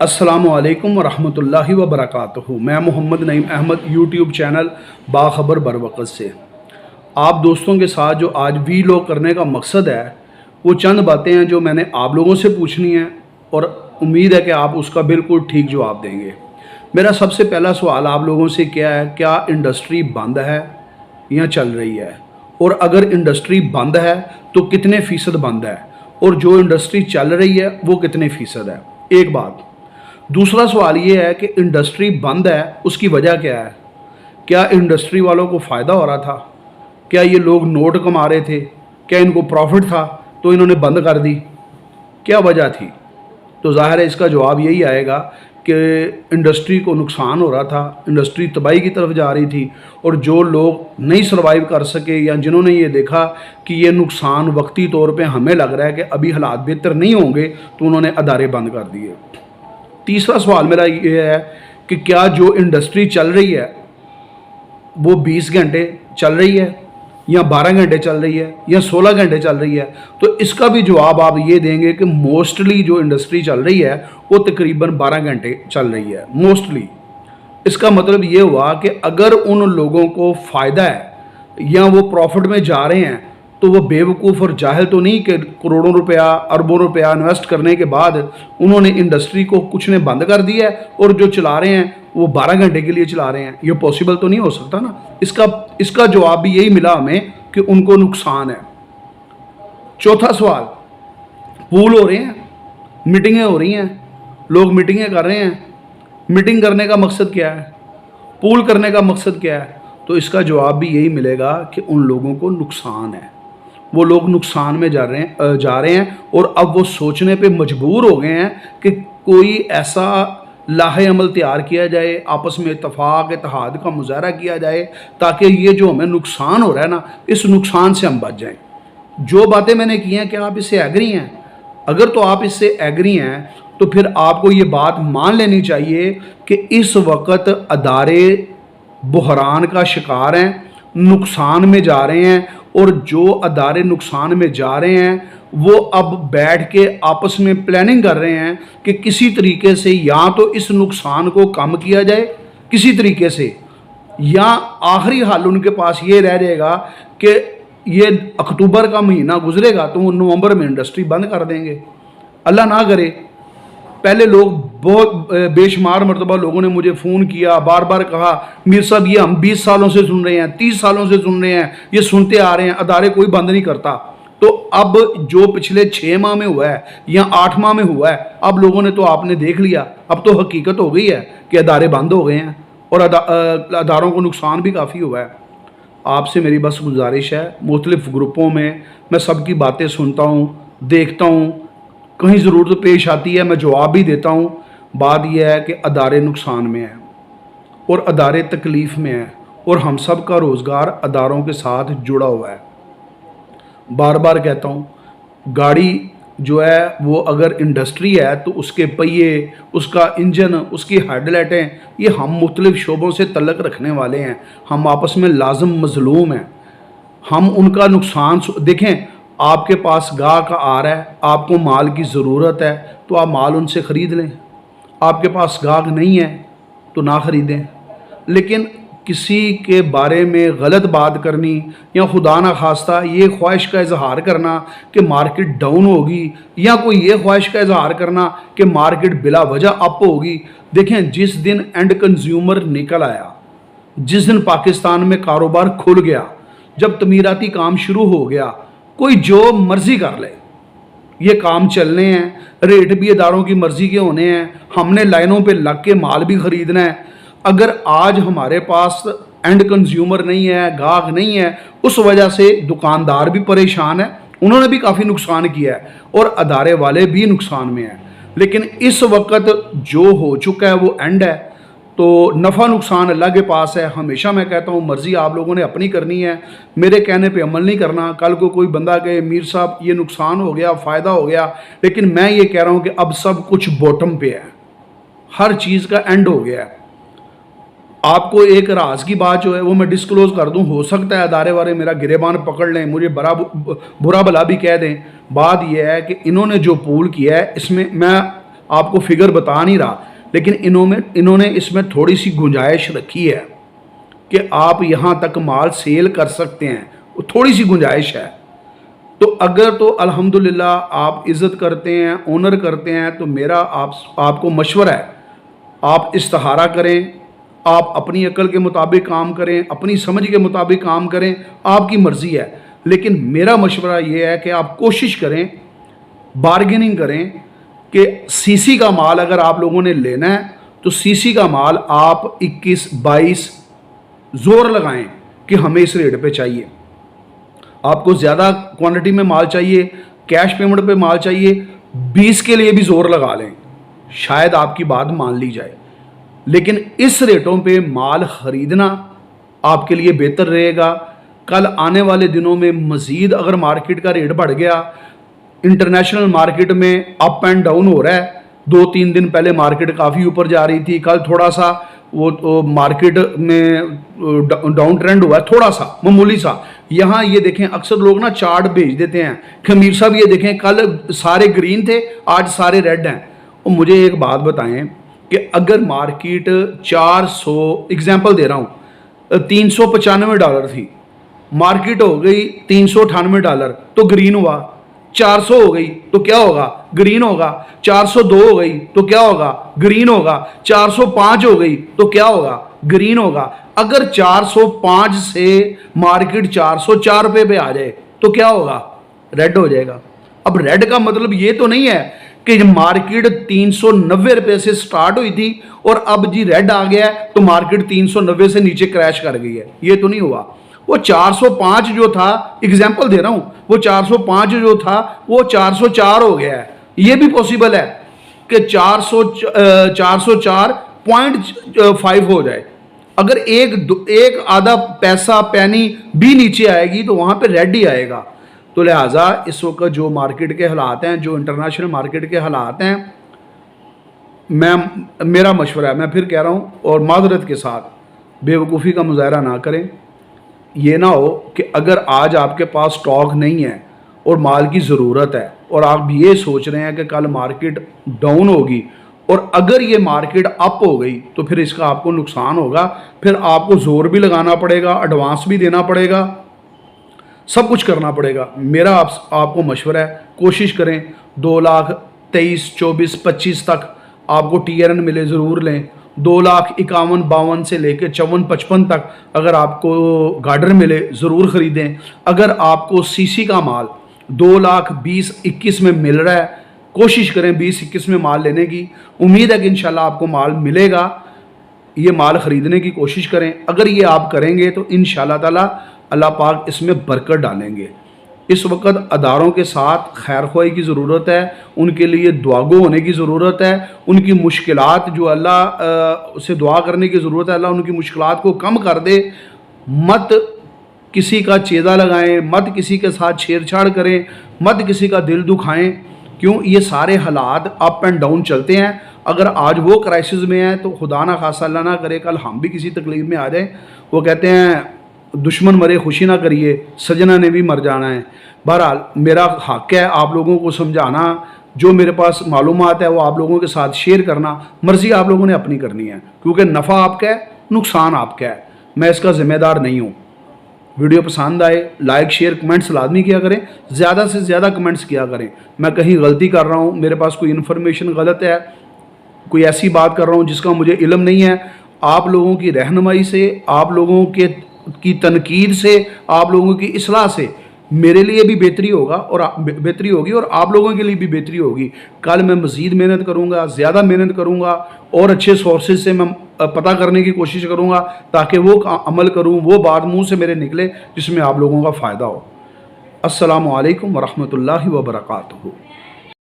अस्सलामु अलैकुम वरहमतुल्लाहि वबरकातुहू। मैं मोहम्मद नईम अहमद यूट्यूब चैनल बाखबर बरवक़्त से आप दोस्तों के साथ जो आज वीलॉग करने का मकसद है वो चंद बातें हैं जो मैंने आप लोगों से पूछनी है और उम्मीद है कि आप उसका बिल्कुल ठीक जवाब देंगे। मेरा सबसे पहला सवाल आप लोगों से क्या है, क्या इंडस्ट्री बंद है या चल रही है, और अगर इंडस्ट्री बंद है तो कितने फ़ीसद बंद है, और जो इंडस्ट्री चल रही है वो कितने फ़ीसद है। एक बात। दूसरा सवाल ये है कि इंडस्ट्री बंद है उसकी वजह क्या है। क्या इंडस्ट्री वालों को फ़ायदा हो रहा था, क्या ये लोग नोट कमा रहे थे, क्या इनको प्रॉफिट था तो इन्होंने बंद कर दी, क्या वजह थी। तो ज़ाहिर है इसका जवाब यही आएगा कि इंडस्ट्री को नुकसान हो रहा था, इंडस्ट्री तबाही की तरफ जा रही थी, और जो लोग नहीं सर्वाइव कर सके या जिन्होंने ये देखा कि ये नुकसान वक्ती तौर पे हमें लग रहा है कि अभी हालात बेहतर नहीं होंगे, तो उन्होंने अदारे बंद कर दिए। तीसरा सवाल मेरा ये है कि क्या जो इंडस्ट्री चल रही है वो 20 घंटे चल रही है या 12 घंटे चल रही है या 16 घंटे चल रही है। तो इसका भी जवाब आप ये देंगे कि मोस्टली जो इंडस्ट्री चल रही है वो तकरीबन 12 घंटे चल रही है मोस्टली। इसका मतलब ये हुआ कि अगर उन लोगों को फ़ायदा है या वो प्रॉफिट में जा रहे हैं तो वो बेवकूफ़ और जाहिल तो नहीं कि करोड़ों रुपया अरबों रुपया इन्वेस्ट करने के बाद उन्होंने इंडस्ट्री को कुछ ने बंद कर दिया है और जो चला रहे हैं वो 12 घंटे के लिए चला रहे हैं। ये पॉसिबल तो नहीं हो सकता ना। इसका जवाब भी यही मिला हमें कि उनको नुकसान है। चौथा सवाल, पूल हो रहे हैं, मीटिंगें हो रही हैं, लोग मीटिंगें कर रहे हैं, मीटिंग करने का मकसद क्या है, पूल करने का मकसद क्या है। तो इसका जवाब भी यही मिलेगा कि उन लोगों को नुकसान है, वो लोग नुकसान में जा रहे हैं और अब वो सोचने पे मजबूर हो गए हैं कि कोई ऐसा लाहे अमल तैयार किया जाए, आपस में इत्तफाक इत्तेहाद का मुजाहरा किया जाए ताकि ये जो हमें नुकसान हो रहा है ना, इस नुकसान से हम बच जाएं। जो बातें मैंने की हैं क्या आप इससे एग्री हैं? अगर तो आप इससे एग्री हैं तो फिर आपको ये बात मान लेनी चाहिए कि इस वक्त अदारे बुहरान का शिकार हैं, नुकसान में जा रहे हैं, और जो अदारे नुकसान में जा रहे हैं वो अब बैठ के आपस में प्लानिंग कर रहे हैं कि किसी तरीके से या तो इस नुकसान को कम किया जाए किसी तरीके से, या आखिरी हाल उनके पास ये रह जाएगा कि ये अक्टूबर का महीना गुजरेगा तो वो नवंबर में इंडस्ट्री बंद कर देंगे। अल्लाह ना करे। पहले लोग बहुत बेशुमार मरतबा लोगों ने मुझे फ़ोन किया, बार बार कहा मीर साहब ये हम 20 सालों से सुन रहे हैं, 30 सालों से सुन रहे हैं, ये सुनते आ रहे हैं, अदारे कोई बंद नहीं करता। तो अब जो पिछले 6 माह में हुआ है या 8 माह में हुआ है, अब लोगों ने तो आपने देख लिया, अब तो हकीकत हो गई है कि अदारे बंद हो गए हैं और अदारों को नुकसान भी काफ़ी हुआ है। आपसे मेरी बस गुजारिश है, मुख्तलिफ़ ग्रुपों में मैं सबकी बातें सुनता हूँ, देखता हूँ, कहीं ज़रूरत पेश आती है मैं जवाब भी देता हूँ। बात यह है कि अदारे नुकसान में हैं और अदारे तकलीफ़ में हैं और हम सब का रोज़गार अदारों के साथ जुड़ा हुआ है। बार बार कहता हूँ, गाड़ी जो है वो अगर इंडस्ट्री है तो उसके पहिए, उसका इंजन, उसकी हेडलाइटें, ये हम मुख्तलिफ़ शोबों से तल्लक़ रखने वाले हैं, हम आपस में लाज़िम मज़लूम हैं। हम उनका नुकसान देखें, आपके पास गाहक आ रहा है, आपको माल की ज़रूरत है तो आप माल उनसे ख़रीद लें, आपके पास गाहक नहीं है तो ना ख़रीदें। लेकिन किसी के बारे में गलत बात करनी या खुदा ना खास्ता ये ख्वाहिश का इजहार करना कि मार्केट डाउन होगी, या कोई ये ख्वाहिश का इजहार करना कि मार्केट बिला वजह अप होगी। देखें, जिस दिन एंड कंज्यूमर निकल आया, जिस दिन पाकिस्तान में कारोबार खुल गया, जब तमीराती काम शुरू हो गया, कोई जो मर्ज़ी कर ले, ये काम चलने हैं, रेट भी इदारों की मर्ज़ी के होने हैं, हमने लाइनों पे लग के माल भी ख़रीदना है। अगर आज हमारे पास एंड कंज्यूमर नहीं है, गाहक नहीं है, उस वजह से दुकानदार भी परेशान है, उन्होंने भी काफ़ी नुकसान किया है और अदारे वाले भी नुकसान में हैं। लेकिन इस वक्त जो हो चुका है वो एंड है, तो नफ़ा नुकसान अल्लाह के पास है। हमेशा मैं कहता हूँ मर्ज़ी आप लोगों ने अपनी करनी है, मेरे कहने पे अमल नहीं करना। कल को कोई बंदा कहे मीर साहब ये नुकसान हो गया, फ़ायदा हो गया, लेकिन मैं ये कह रहा हूँ कि अब सब कुछ बॉटम पे है, हर चीज़ का एंड हो गया है। आपको एक राज की बात जो है वो मैं डिस्क्लोज़ कर दूं, हो सकता है अदारे वाले मेरा गिरेबान पकड़ लें, मुझे बुरा भला भी कह दें। बात यह है कि इन्होंने जो पूल किया है इसमें मैं آپ کو فگر بتا نہیں رہا، لیکن انہوں نے اس میں تھوڑی سی گنجائش رکھی ہے کہ آپ یہاں تک مال سیل کر سکتے ہیں، وہ تھوڑی سی گنجائش ہے۔ تو اگر تو الحمدللہ آپ عزت کرتے ہیں، آنر کرتے ہیں، تو میرا آپ کو مشورہ ہے، آپ استخارہ کریں، آپ اپنی عقل کے مطابق کام کریں، اپنی سمجھ کے مطابق کام کریں، آپ کی مرضی ہے، لیکن میرا مشورہ یہ ہے کہ آپ کوشش کریں، بارگیننگ کریں کہ سی سی کا مال اگر آپ لوگوں نے لینا ہے تو سی سی کا مال آپ 21-22 زور لگائیں کہ ہمیں اس ریٹ پہ چاہیے۔ آپ کو زیادہ کوانٹٹی میں مال چاہیے، کیش پیمنٹ پہ مال چاہیے، 20 کے لیے بھی زور لگا لیں، شاید آپ کی بات مان لی جائے، لیکن اس ریٹوں پہ مال خریدنا آپ کے لیے بہتر رہے گا۔ کل آنے والے دنوں میں مزید اگر مارکیٹ کا ریٹ بڑھ گیا، انٹرنیشنل مارکیٹ میں اپ اینڈ ڈاؤن ہو رہا ہے، 2-3 دن پہلے مارکیٹ کافی اوپر جا رہی تھی، کل تھوڑا سا وہ مارکیٹ میں ڈاؤن ٹرینڈ ہوا ہے، تھوڑا سا معمولی سا۔ یہاں یہ دیکھیں اکثر لوگ نا چارٹ بھیج دیتے ہیں کہ امیر صاحب یہ دیکھیں کل سارے گرین تھے، آج سارے ریڈ ہیں۔ اور مجھے ایک بات بتائیں کہ اگر مارکیٹ 400 ایگزامپل دے رہا ہوں $395 تھی، مارکیٹ ہو گئی $398 تو گرین ہوا، 400 ہو گئی تو کیا ہوگا؟ گرین ہوگا۔ 402 ہو گئی تو کیا ہوگا؟ گرین ہوگا۔ 405 ہو گئی تو کیا ہوگا؟ گرین ہوگا۔ اگر 405 سے مارکیٹ 404 روپے پہ آ جائے تو کیا ہوگا؟ ریڈ ہو جائے گا۔ اب ریڈ کا مطلب یہ تو نہیں ہے کہ مارکیٹ 390 روپے سے سٹارٹ ہوئی تھی اور اب جی ریڈ آ گیا ہے تو مارکیٹ 390 سے نیچے کریش کر گئی ہے، یہ تو نہیں ہوا۔ وہ 405 جو تھا، ایگزامپل دے رہا ہوں، وہ 405 جو تھا وہ 404 ہو گیا ہے۔ یہ بھی پوسیبل ہے کہ 404.5 ہو جائے۔ اگر ایک آدھا پیسہ پینی بھی نیچے آئے گی تو وہاں پہ ریڈ ہی آئے گا۔ تو لہٰذا اس وقت جو مارکیٹ کے حالات ہیں، جو انٹرنیشنل مارکیٹ کے حالات ہیں، میرا مشورہ ہے، میں پھر کہہ رہا ہوں اور معذرت کے ساتھ، بے وقوفی کا مظاہرہ نہ کریں۔ یہ نہ ہو کہ اگر آج آپ کے پاس سٹاک نہیں ہے اور مال کی ضرورت ہے اور آپ یہ سوچ رہے ہیں کہ کل مارکیٹ ڈاؤن ہوگی اور اگر یہ مارکیٹ اپ ہو گئی تو پھر اس کا آپ کو نقصان ہوگا، پھر آپ کو زور بھی لگانا پڑے گا، ایڈوانس بھی دینا پڑے گا، سب کچھ کرنا پڑے گا۔ میرا آپ کو مشورہ ہے، کوشش کریں 2,23,000 24 25 تک آپ کو ٹی آر این ملے ضرور لیں۔ 2,51,52 سے لے کے 54-55 تک اگر آپ کو گارڈر ملے ضرور خریدیں۔ اگر آپ کو سی سی کا مال 2,20,21 میں مل رہا ہے، کوشش کریں 20-21 میں مال لینے کی، امید ہے کہ انشاءاللہ آپ کو مال ملے گا، یہ مال خریدنے کی کوشش کریں۔ اگر یہ آپ کریں گے تو انشاءاللہ تعالی اللہ پاک اس میں برکت ڈالیں گے۔ اس وقت اداروں کے ساتھ خیر خواہی کی ضرورت ہے، ان کے لیے دعاگو ہونے کی ضرورت ہے، ان کی مشکلات جو اللہ سے دعا کرنے کی ضرورت ہے، اللہ ان کی مشکلات کو کم کر دے۔ مت کسی کا چیزہ لگائیں، مت کسی کے ساتھ چھیڑ چھاڑ کریں، مت کسی کا دل دکھائیں، کیوں یہ سارے حالات اپ اینڈ ڈاؤن چلتے ہیں۔ اگر آج وہ کرائسس میں ہیں تو خدا نہ خاصہ اللہ نہ کرے کل ہم بھی کسی تکلیف میں آ جائیں۔ وہ کہتے ہیں دشمن مرے خوشی نہ کریے، سجنا نے بھی مر جانا ہے۔ بہرحال میرا حق ہے آپ لوگوں کو سمجھانا، جو میرے پاس معلومات ہے وہ آپ لوگوں کے ساتھ شیئر کرنا، مرضی آپ لوگوں نے اپنی کرنی ہے، کیونکہ نفع آپ کا ہے، نقصان آپ کا ہے، میں اس کا ذمہ دار نہیں ہوں۔ ویڈیو پسند آئے لائک شیئر کمنٹس لازمی کیا کریں، زیادہ سے زیادہ کمنٹس کیا کریں۔ میں کہیں غلطی کر رہا ہوں، میرے پاس کوئی انفارمیشن غلط ہے، کوئی ایسی بات کر رہا ہوں جس کا مجھے علم نہیں ہے، آپ لوگوں کی رہنمائی سے، آپ لوگوں کی تنقید سے، آپ لوگوں کی اصلاح سے میرے لیے بھی بہتری ہوگا اور بہتری ہوگی اور آپ لوگوں کے لیے بھی بہتری ہوگی۔ کل میں مزید محنت کروں گا، زیادہ محنت کروں گا اور اچھے سورسز سے میں پتہ کرنے کی کوشش کروں گا تاکہ وہ عمل کروں، وہ بات منہ سے میرے نکلے جس میں آپ لوگوں کا فائدہ ہو۔ السلام علیکم ورحمۃ اللہ وبرکاتہ۔